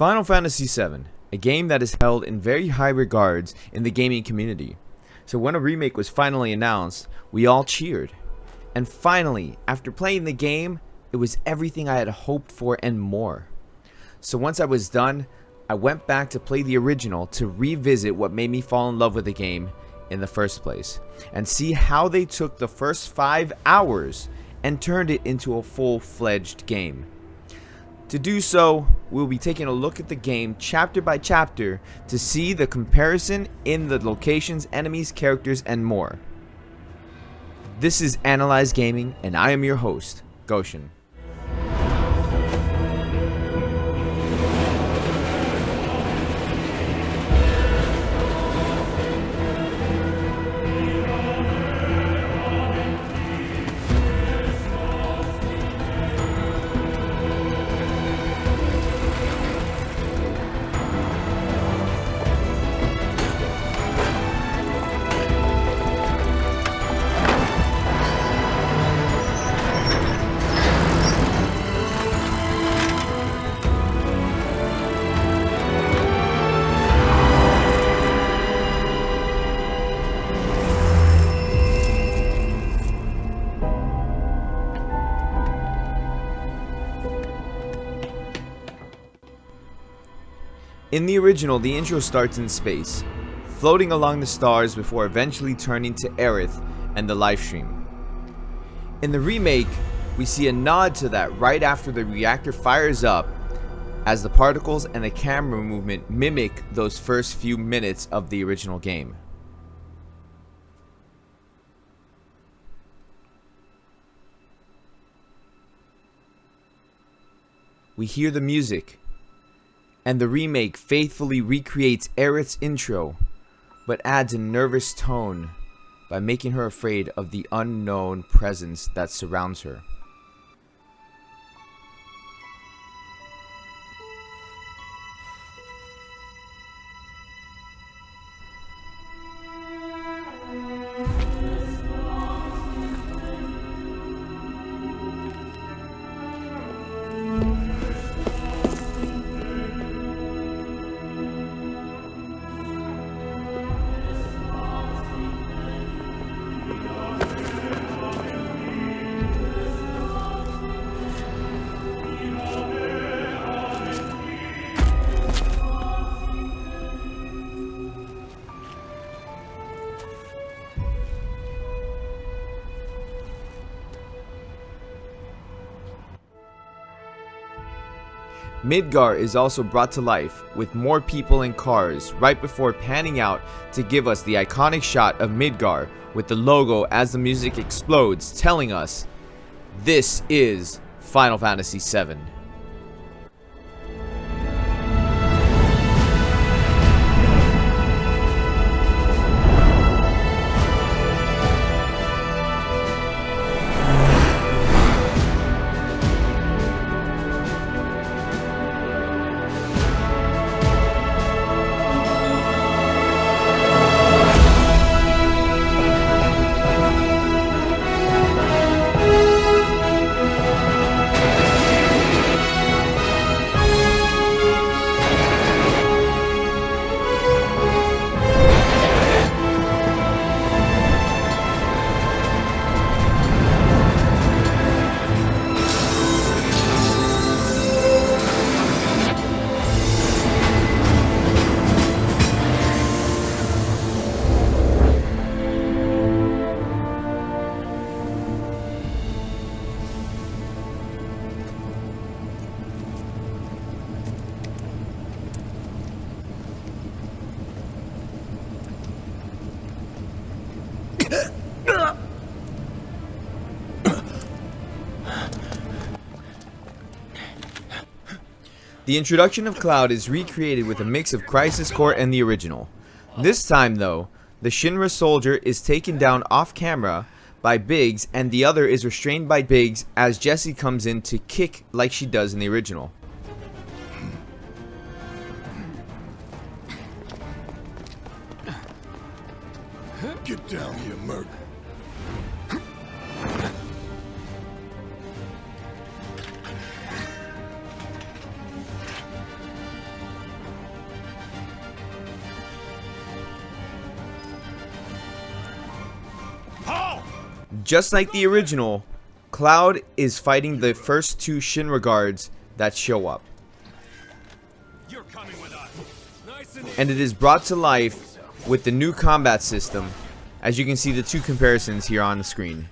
Final Fantasy VII, a game that is held in very high regards in the gaming community. So when a remake was finally announced, we all cheered. And finally, after playing the game, it was everything I had hoped for and more. So once I was done, I went back to play the original to revisit what made me fall in love with the game in the first place, and see how they took the first 5 hours and turned it into a full-fledged game. To do so, we'll be taking a look at the game chapter by chapter to see the comparison in the locations, enemies, characters, and more. This is Analyze Gaming, and I am your host, Goshen. In the original, the intro starts in space, floating along the stars before eventually turning to Aerith and the livestream. In the remake, we see a nod to that right after the reactor fires up, as the particles and the camera movement mimic those first few minutes of the original game. We hear the music, and the remake faithfully recreates Aerith's intro, but adds a nervous tone by making her afraid of the unknown presence that surrounds her. Midgar is also brought to life with more people and cars right before panning out to give us the iconic shot of Midgar with the logo as the music explodes, telling us this is Final Fantasy VII. The introduction of Cloud is recreated with a mix of Crisis Core and the original. This time though, the Shinra soldier is taken down off camera by Biggs and the other is restrained by Biggs as Jessie comes in to kick like she does in the original. Get down here, Merc. Just like the original, Cloud is fighting the first two Shinra guards that show up. You're coming with us. Nice And it is brought to life with the new combat system, as you can see the two comparisons here on the screen.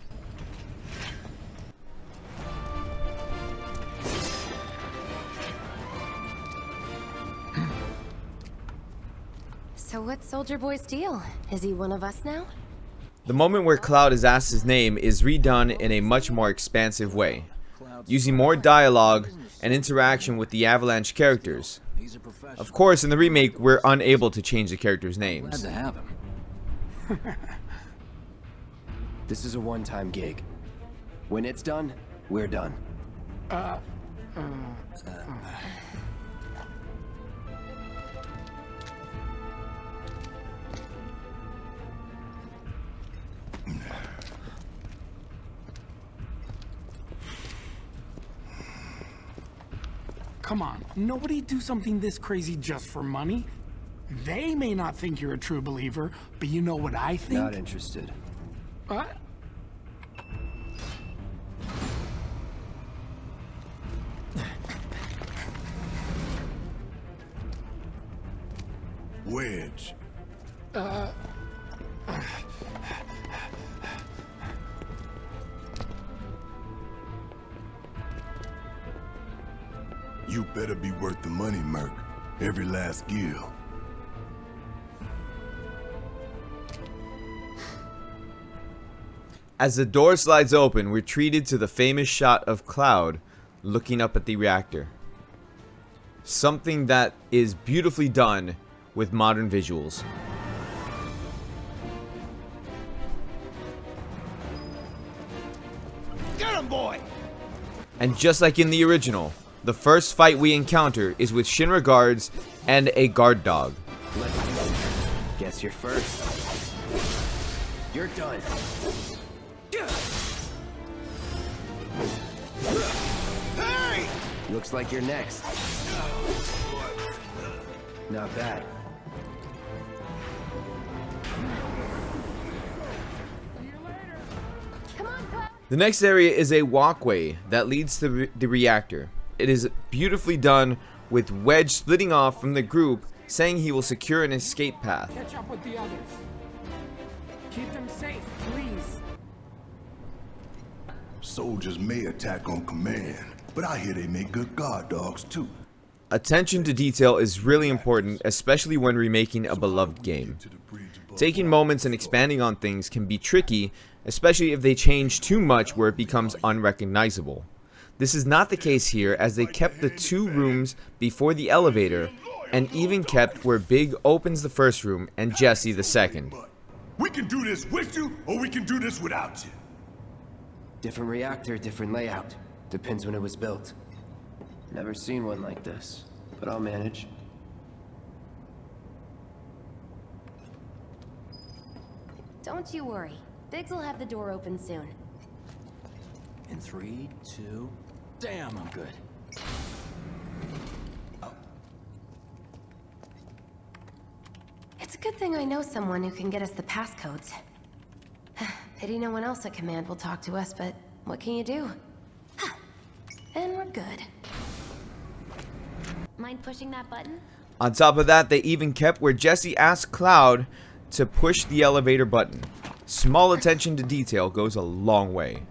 So what's Soldier Boy's deal? Is he one of us now? The moment where Cloud is asked his name is redone in a much more expansive way, using more dialogue and interaction with the Avalanche characters. Of course, in the remake, we're unable to change the characters' names. Glad to have him. This is a one-time gig. When it's done, we're done. Come on, nobody do something this crazy just for money. They may not think you're a true believer, but you know what I think? Not interested. What? Wedge. You better be worth the money, Merc. Every last gil. As the door slides open, we're treated to the famous shot of Cloud looking up at the reactor. Something that is beautifully done with modern visuals. Get him, boy! And just like in the original, the first fight we encounter is with Shinra guards and a guard dog. Let's go. Guess you're first. You're done. Hey! Looks like you're next. Not bad. Come on, Cloud! The next area is a walkway that leads to the reactor. It is beautifully done with Wedge splitting off from the group, saying he will secure an escape path. Catch up with the others. Keep them safe, please. Soldiers may attack on command, but I hear they make good guard dogs too. Attention to detail is really important, especially when remaking a beloved game. Taking moments and expanding on things can be tricky, especially if they change too much where it becomes unrecognizable. This is not the case here, as they kept the two rooms before the elevator, and even kept where Big opens the first room and Jesse the second. We can do this with you, or we can do this without you. Different reactor, different layout. Depends when it was built. Never seen one like this, but I'll manage. Don't you worry. Biggs will have the door open soon. In 3, 2... Damn, I'm good. It's a good thing I know someone who can get us the passcodes. Pity no one else at command will talk to us, but what can you do? And we're good. Mind pushing that button? On top of that, they even kept where Jesse asked Cloud to push the elevator button. Small attention to detail goes a long way.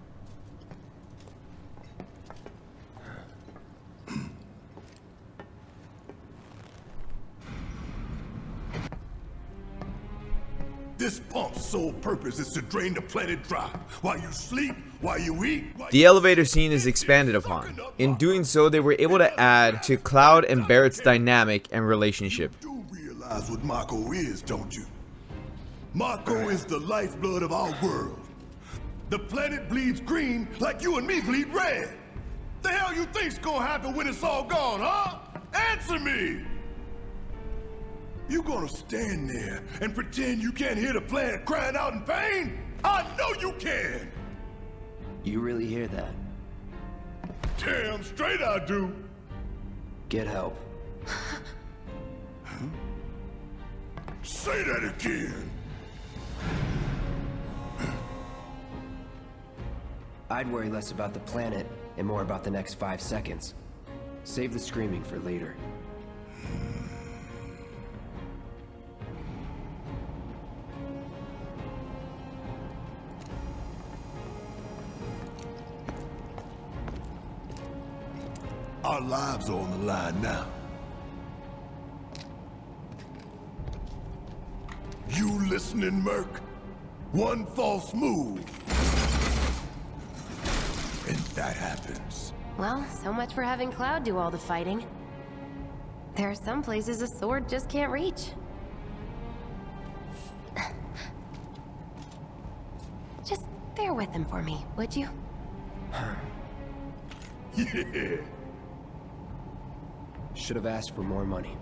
This pump's sole purpose is to drain the planet dry. While you sleep, while you eat. The elevator scene is expanded upon. In doing so, they were able to add to Cloud and Barrett's dynamic and relationship. You do realize what Mako is, don't you? Mako is the lifeblood of our world. The planet bleeds green like you and me bleed red. The hell you think's gonna happen when it's all gone, huh? Answer me! You gonna stand there and pretend you can't hear the planet crying out in pain? I know you can! You really hear that? Damn straight I do! Get help. Say that again! I'd worry less about the planet and more about the next 5 seconds. Save the screaming for later. Our lives are on the line now. You listening, Merc? One false move, and that happens. Well, so much for having Cloud do all the fighting. There are some places a sword just can't reach. Just bear with him for me, would you? Yeah. Should have asked for more money.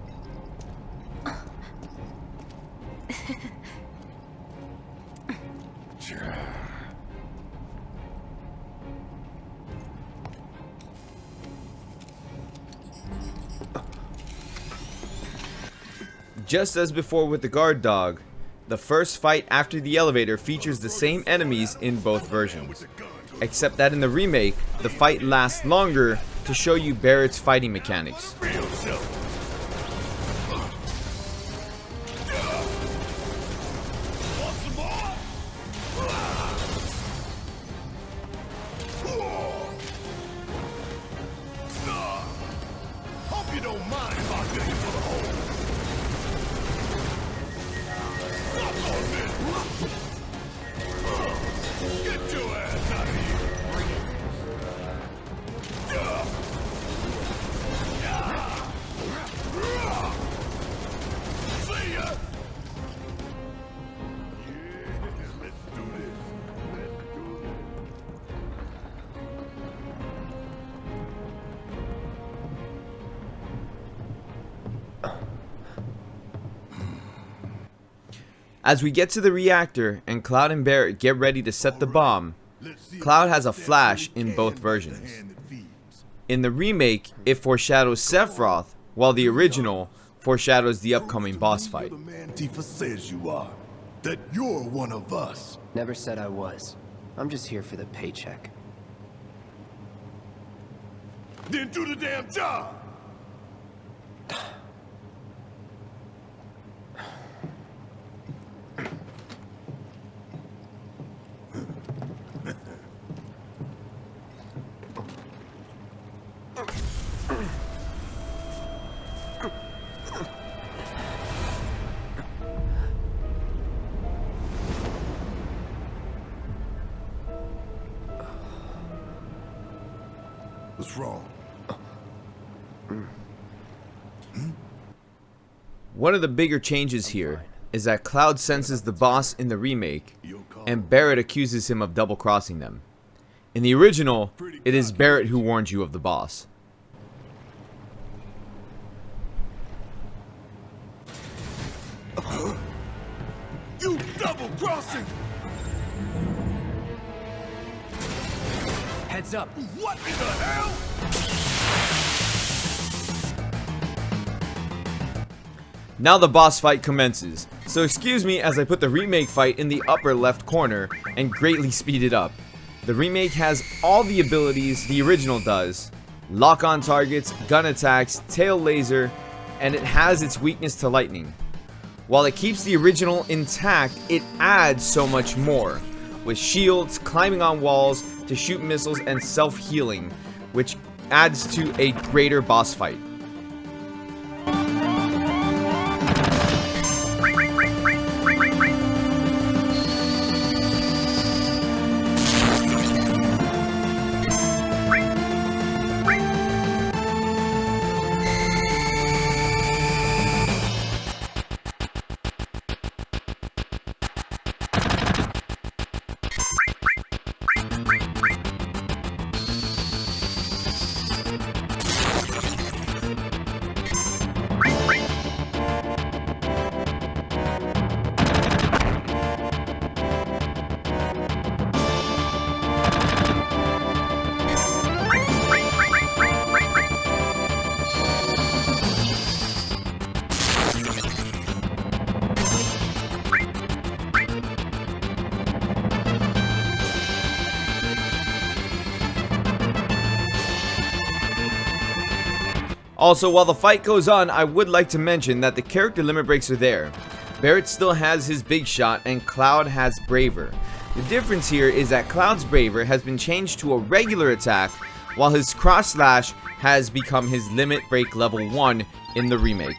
Just as before with the guard dog, the first fight after the elevator features the same enemies in both versions. Except that in the remake, the fight lasts longer to show you Barrett's fighting mechanics. Real show. Want some more? Hope you don't mind if I fill you for the hole. Suck on this. Get your ass out of here. See ya. Yeah, let's do this. Let's do this. As we get to the reactor and Cloud and Barrett get ready to set the bomb, Cloud has a flash in both versions. In the remake, it foreshadows Sephiroth, while the original foreshadows the upcoming boss fight. The man Tifa says you are. That you're one of us. Never said I was. I'm just here for the paycheck. Then do the damn job. What's wrong? One of the bigger changes here is that Cloud senses the boss in the remake, and Barrett accuses him of double-crossing them. In the original, it is Barrett who warns you of the boss. You double-crossing! Heads up! What in the hell? Now the boss fight commences, so excuse me as I put the remake fight in the upper left corner and greatly speed it up. The remake has all the abilities the original does: lock on targets, gun attacks, tail laser, and it has its weakness to lightning. While it keeps the original intact, it adds so much more, with shields, climbing on walls to shoot missiles, and self-healing, which adds to a greater boss fight. Also, while the fight goes on, I would like to mention that the character limit breaks are there. Barrett still has his Big Shot and Cloud has Braver. The difference here is that Cloud's Braver has been changed to a regular attack, while his Cross Slash has become his limit break level 1 in the remake.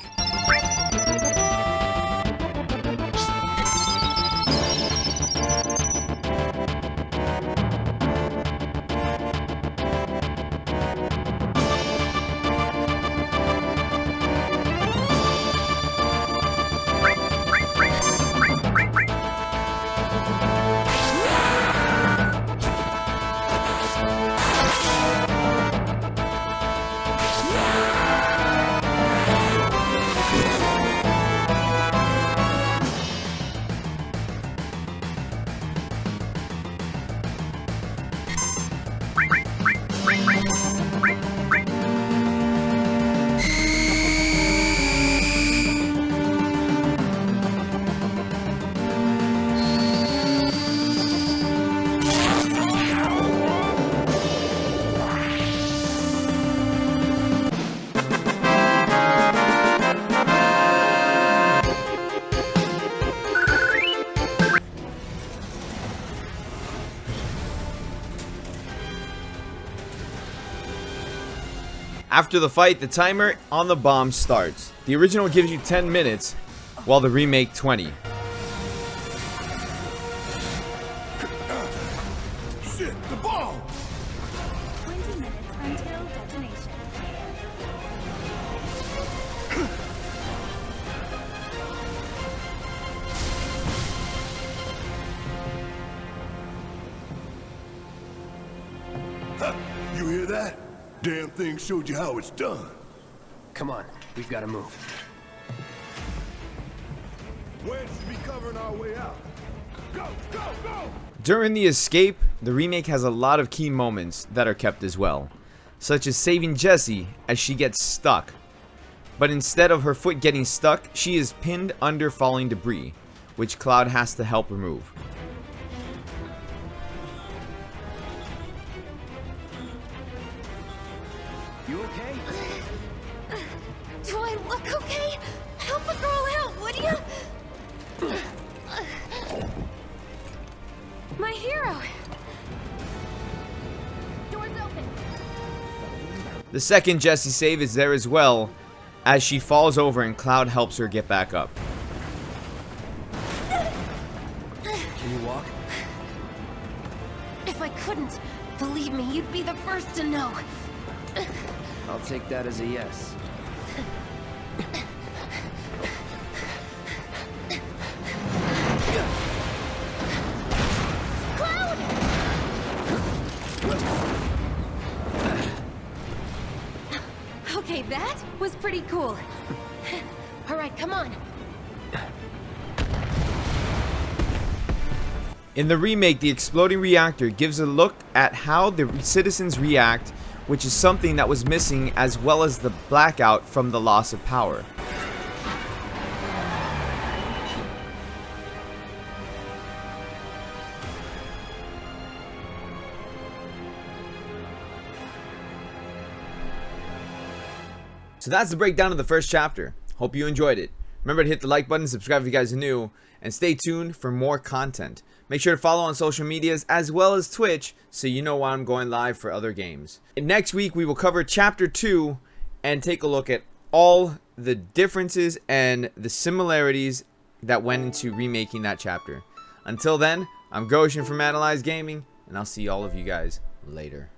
After the fight, the timer on the bomb starts. The original gives you 10 minutes, while the remake 20. Shit, the bomb! 20 minutes until detonation. Huh, you hear that? Damn thing showed you how it's done. Come on, we've got to move. Where should be covering our way out? Go, go, go! During the escape, the remake has a lot of key moments that are kept as well, such as saving Jessie as she gets stuck. But instead of her foot getting stuck, she is pinned under falling debris, which Cloud has to help remove. You okay? Do I look okay? Help a girl out, would you? My hero. Doors open. The second Jessie save is there as well, as she falls over and Cloud helps her get back up. Can you walk? If I couldn't, believe me, you'd be the first to know. I'll take that as a yes. Okay, that was pretty cool. All right, come on. In the remake, the exploding reactor gives a look at how the citizens react, which is something that was missing, as well as the blackout from the loss of power. So that's the breakdown of the first chapter. Hope you enjoyed it. Remember to hit the like button, subscribe if you guys are new, and stay tuned for more content. Make sure to follow on social medias as well as Twitch so you know when I'm going live for other games. And next week we will cover chapter 2 and take a look at all the differences and the similarities that went into remaking that chapter. Until then, I'm Goshen from Analyze Gaming, and I'll see all of you guys later.